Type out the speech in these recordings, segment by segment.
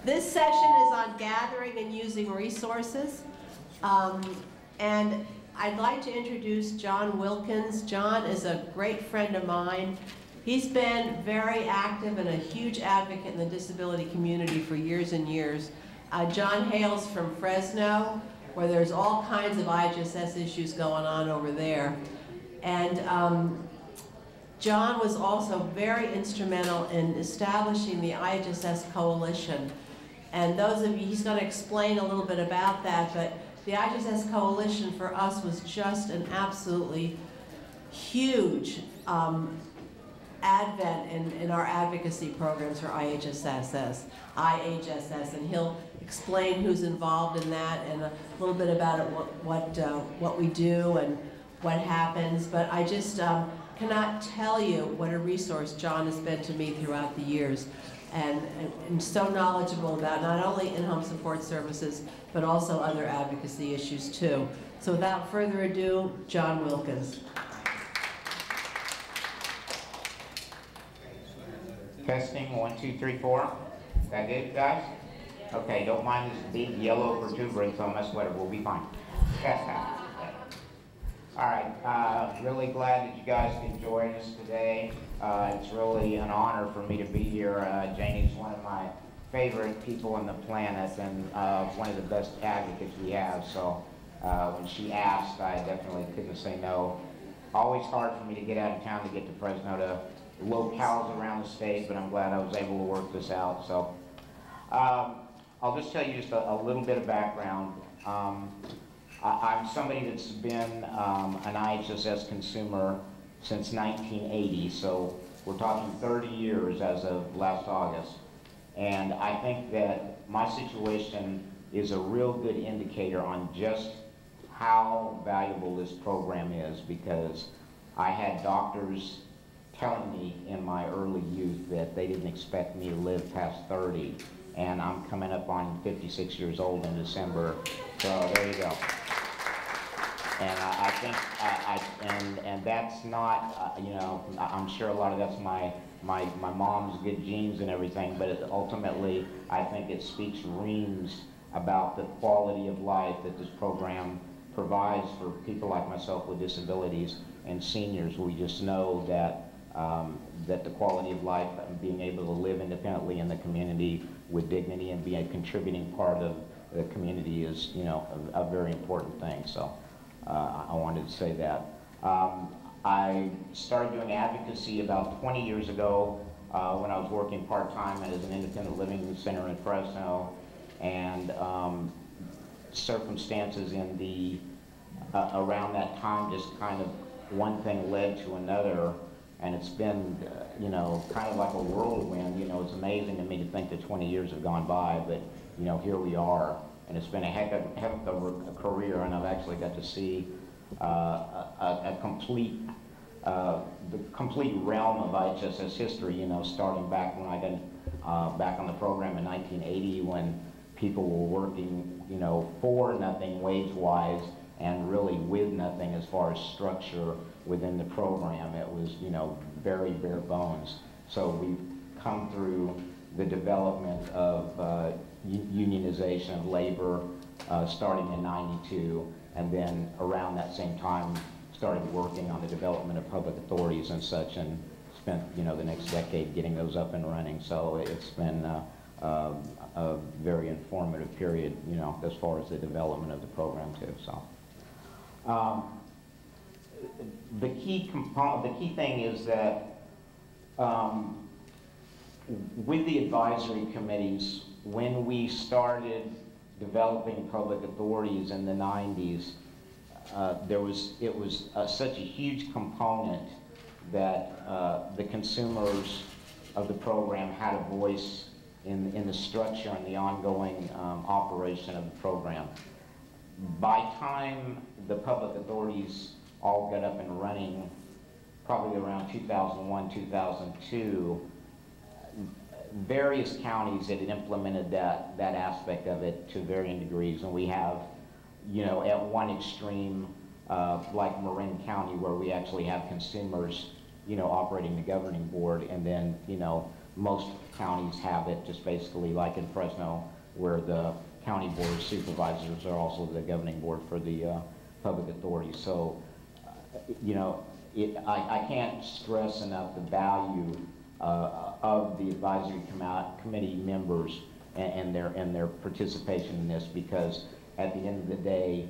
This session is on gathering and using resources. And I'd like to introduce John Wilkins. John is a great friend of mine. He's been very active and a huge advocate in the disability community for years and years. John hails from Fresno, where there's all kinds of IHSS issues going on over there. And John was also very instrumental in establishing the IHSS Coalition. And those of you, he's going to explain a little bit about that, but the IHSS Coalition for us was just an absolutely huge advent in our advocacy programs for IHSS, and he'll explain who's involved in that and a little bit about it, what we do and what happens. But I just cannot tell you what a resource John has been to me throughout the years. And so knowledgeable about not only in-home support services, but also other advocacy issues too. So without further ado, John Wilkins. Testing, 1, 2, 3, 4. Is that good, guys? Okay, don't mind this big yellow protuberance on my sweater. We'll be fine. All right, really glad that you guys could join us today. It's really an honor for me to be here. Janie's one of my favorite people on the planet and one of the best advocates we have. So when she asked, I definitely couldn't say no. Always hard for me to get out of town to get to Fresno to locales around the state, but I'm glad I was able to work this out. So I'll just tell you just a little bit of background. I'm somebody that's been an IHSS consumer since 1980, so we're talking 30 years as of last August. And I think that my situation is a real good indicator on just how valuable this program is, because I had doctors telling me in my early youth that they didn't expect me to live past 30, and I'm coming up on 56 years old in December, so there you go. And I think, and that's not, you know, I'm sure a lot of that's my mom's good genes and everything, but ultimately, I think it speaks reams about the quality of life that this program provides for people like myself with disabilities and seniors. We just know that that the quality of life and being able to live independently in the community with dignity and be a contributing part of the community is, you know, a very important thing. So. I wanted to say that. I started doing advocacy about 20 years ago when I was working part-time as an independent living center in Fresno, and circumstances in the around that time just kind of one thing led to another, and it's been you know, kind of like a whirlwind. You know, it's amazing to me to think that 20 years have gone by, but you know, here we are. And it's been a heck of a career, and I've actually got to see the complete realm of IHSS history, you know, starting back when I got back on the program in 1980, when people were working, you know, for nothing wage-wise and really with nothing as far as structure within the program. It was, you know, very bare bones. So we've come through the development of unionization of labor starting in '92, and then around that same time started working on the development of public authorities and such, and spent, you know, the next decade getting those up and running. So it's been a very informative period, you know, as far as the development of the program too. So the key thing is that with the advisory committees, when we started developing public authorities in the 90s, it was such a huge component that the consumers of the program had a voice in the structure and the ongoing operation of the program. By time the public authorities all got up and running, probably around 2001, 2002, various counties had implemented that aspect of it to varying degrees, and we have, you know, at one extreme, like Marin County, where we actually have consumers, you know, operating the governing board, and then, you know, most counties have it, just basically like in Fresno, where the county board of supervisors are also the governing board for the public authority. So, you know, I can't stress enough the value of the advisory committee members and their participation in this, because at the end of the day,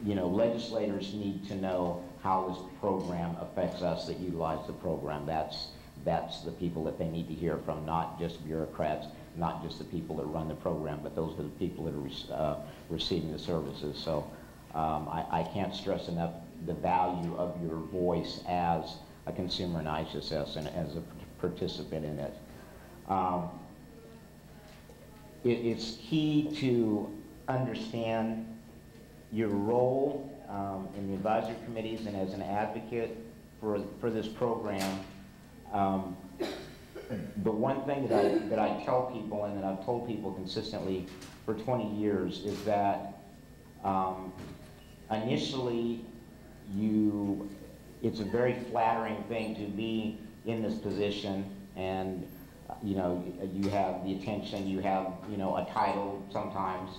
you know, legislators need to know how this program affects us that utilize the program. That's the people that they need to hear from, not just bureaucrats, not just the people that run the program, but those are the people that are receiving the services. So I can't stress enough the value of your voice as a consumer in IHSS and as a participant in it. It's key to understand your role in the advisory committees and as an advocate for this program. The one thing that I tell people, and that I've told people consistently for 20 years, is that initially it's a very flattering thing to be in this position, and you know, you have the attention, you have, you know, a title sometimes,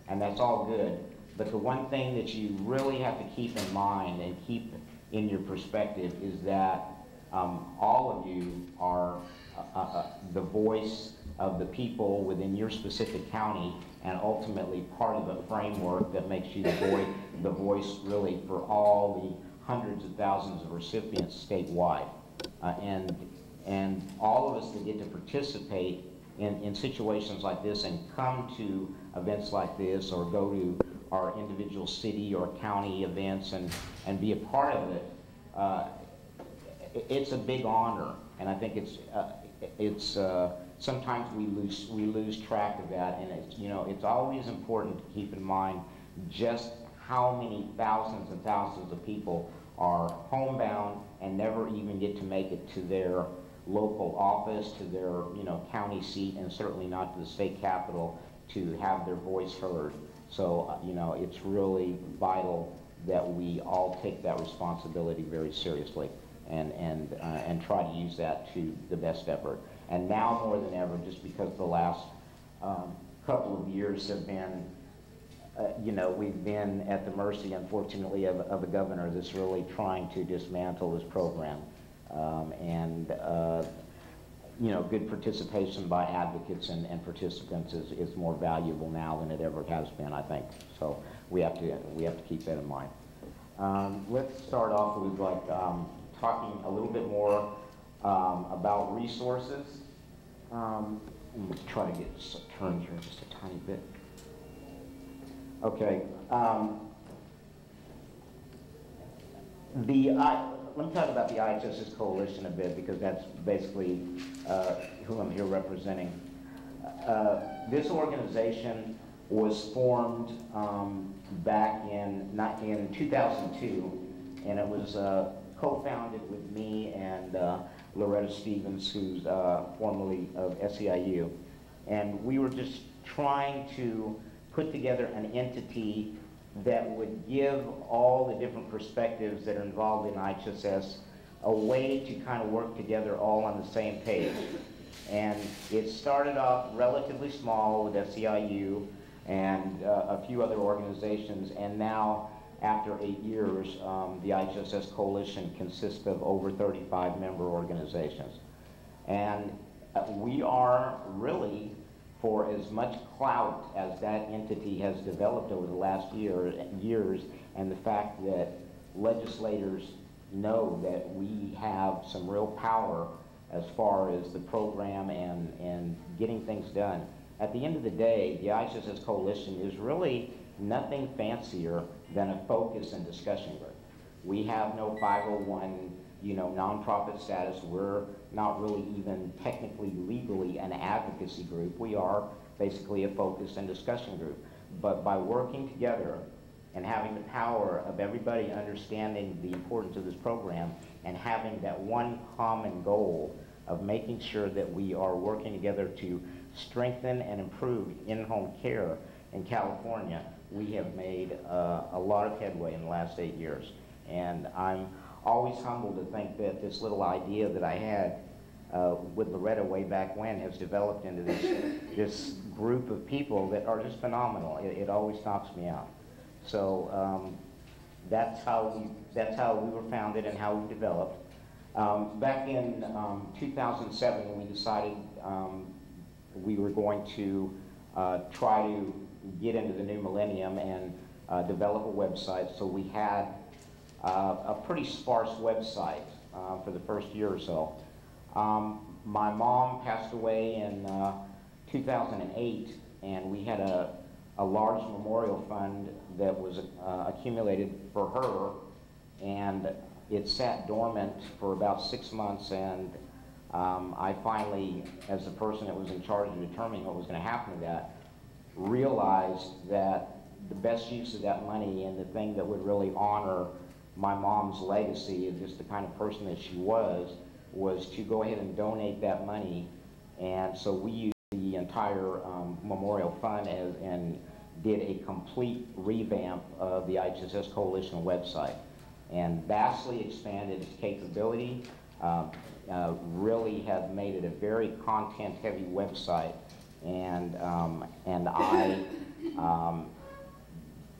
and that's all good. But the one thing that you really have to keep in mind and keep in your perspective is that all of you are the voice of the people within your specific county, and ultimately part of the framework that makes you the voice really for all the hundreds of thousands of recipients statewide. And all of us that get to participate in situations like this and come to events like this, or go to our individual city or county events and be a part of it, it's a big honor. And I think it's sometimes we lose track of that, and it's, you know, it's always important to keep in mind just how many thousands and thousands of people are homebound and never even get to make it to their local office, to their, you know, county seat, and certainly not to the state capitol to have their voice heard. So, you know, it's really vital that we all take that responsibility very seriously and try to use that to the best effort. And now more than ever, just because the last couple of years have been, you know, we've been at the mercy, unfortunately, of a governor that's really trying to dismantle this program. You know, good participation by advocates and participants is more valuable now than it ever has been, I think. So we have to keep that in mind. Let's start off with like talking a little bit more about resources. Let me try to get turned here just a tiny bit. Okay. Let me talk about the IHSS Coalition a bit, because that's basically who I'm here representing. This organization was formed back in 2002, and it was co-founded with me and Loretta Stevens, who's formerly of SEIU. And we were just trying to put together an entity that would give all the different perspectives that are involved in IHSS a way to kind of work together all on the same page. And it started off relatively small with SEIU and a few other organizations, and now after 8 years, the IHSS Coalition consists of over 35 member organizations. And we are really, for as much clout as that entity has developed over the last years, and the fact that legislators know that we have some real power as far as the program and getting things done. At the end of the day, the IHSS Coalition is really nothing fancier than a focus and discussion group. We have no 501, you know, nonprofit status. We're not really even technically, legally an advocacy group. We are basically a focus and discussion group. But by working together and having the power of everybody understanding the importance of this program and having that one common goal of making sure that we are working together to strengthen and improve in-home care in California, we have made a lot of headway in the last 8 years. And I'm always humbled to think that this little idea that I had with Loretta way back when, has developed into this group of people that are just phenomenal. It always knocks me out. So that's how we were founded and how we developed. Back in 2007, we decided we were going to try to get into the new millennium and develop a website. So we had a pretty sparse website for the first year or so. My mom passed away in 2008, and we had a large memorial fund that was accumulated for her, and it sat dormant for about 6 months, and I finally, as the person that was in charge of determining what was going to happen to that, realized that the best use of that money and the thing that would really honor my mom's legacy of just the kind of person that she was to go ahead and donate that money. And so we used the entire memorial fund and did a complete revamp of the IHSS Coalition website and vastly expanded its capability, really have made it a very content-heavy website, and I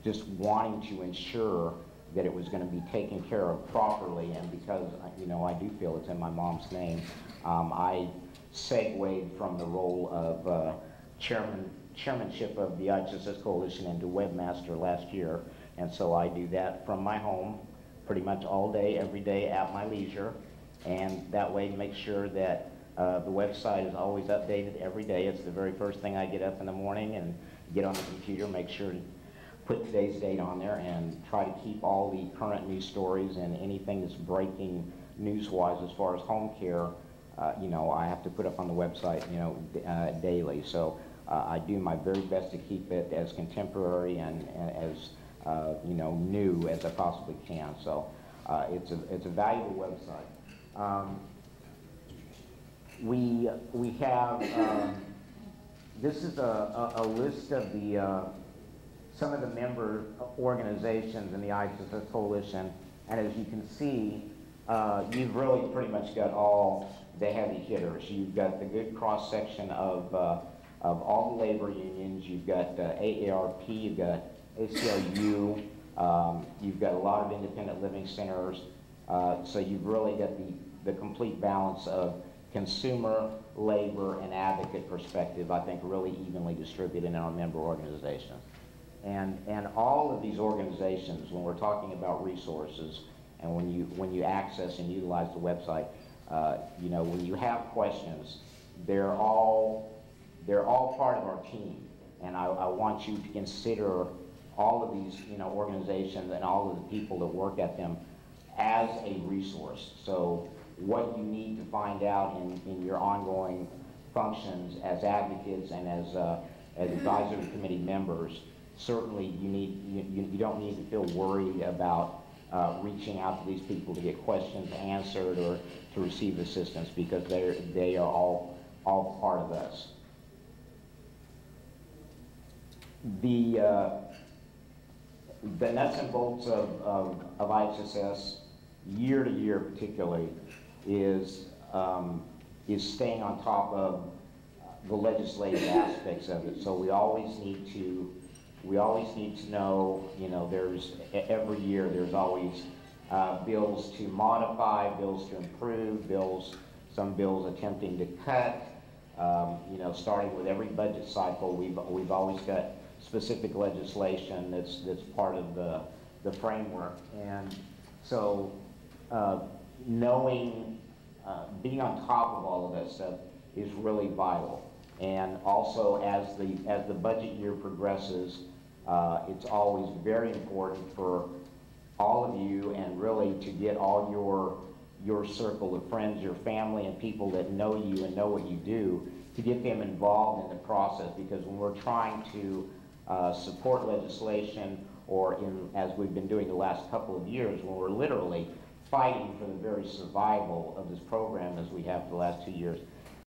just wanting to ensure that it was going to be taken care of properly, and because I do feel it's in my mom's name, I segued from the role of chairmanship of the IHSS Coalition into webmaster last year, and so I do that from my home pretty much all day, every day at my leisure, and that way make sure that the website is always updated every day. It's the very first thing I get up in the morning and get on the computer, make sure to put today's date on there and try to keep all the current news stories and anything that's breaking news-wise as far as home care, I have to put up on the website, daily. So I do my very best to keep it as contemporary and as new as I possibly can. So it's a valuable website. We have this is a list of the some of the member organizations in the IHSS Coalition, and as you can see, you've really pretty much got all the heavy hitters. You've got the good cross section of all the labor unions. You've got AARP. You've got ACLU. You've got a lot of independent living centers. So you've really got the complete balance of consumer, labor, and advocate perspective, I think, really evenly distributed in our member organizations. And all of these organizations, when we're talking about resources, and when you access and utilize the website, when you have questions, they're all part of our team. And I want you to consider all of these organizations and all of the people that work at them as a resource. So what you need to find out in your ongoing functions as advocates and as advisory committee members, certainly you don't need to feel worried about reaching out to these people to get questions answered or to receive assistance, because they are all part of us. The nuts and bolts of IHSS, year to year particularly, is staying on top of the legislative aspects of it. So we always need to know, there's every year there's always bills to modify, bills to improve, some bills attempting to cut. Starting with every budget cycle, we've always got specific legislation that's part of the framework. And so knowing, being on top of all of that stuff is really vital. And also as the budget year progresses, it's always very important for all of you, and really to get all your circle of friends, your family, and people that know you and know what you do, to get them involved in the process. Because when we're trying to support legislation, or as we've been doing the last couple of years, when we're literally fighting for the very survival of this program as we have for the last 2 years,